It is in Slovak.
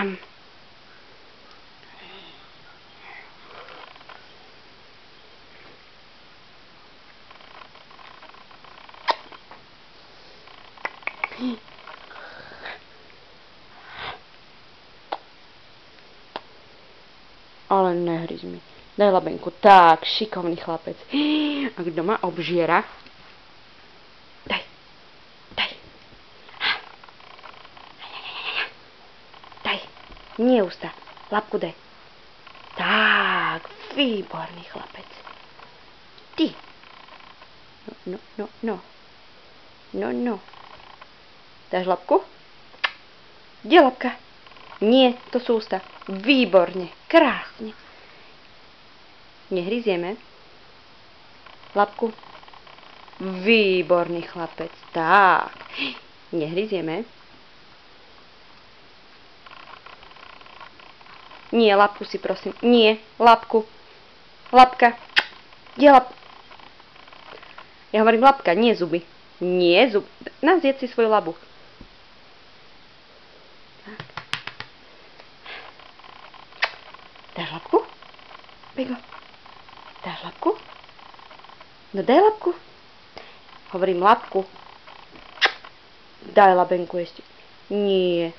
Ham. Ale nehryz mi. Daj labenku. Tak, šikovný chlapec. A kto ma obžiera? Daj. Daj. Daj. Nie ústa. Labku daj. Tak, výborný chlapec. Ty. No. Dáš labku? Kde labka? Nie, to sú ústa. Výborne, krásne. Nehryzieme. Labku. Výborný chlapec. Tak. Nehryzieme. Nie, labku si prosím. Nie, labku. Labka. Kde labka? Ja hovorím labka, nie zuby. Nie zuby. Nazjedz si svoju labu. Dáš labku? Bigo. Dáš labku? No daj labku. Hovorím labku. Daj labenku ešte. Nie.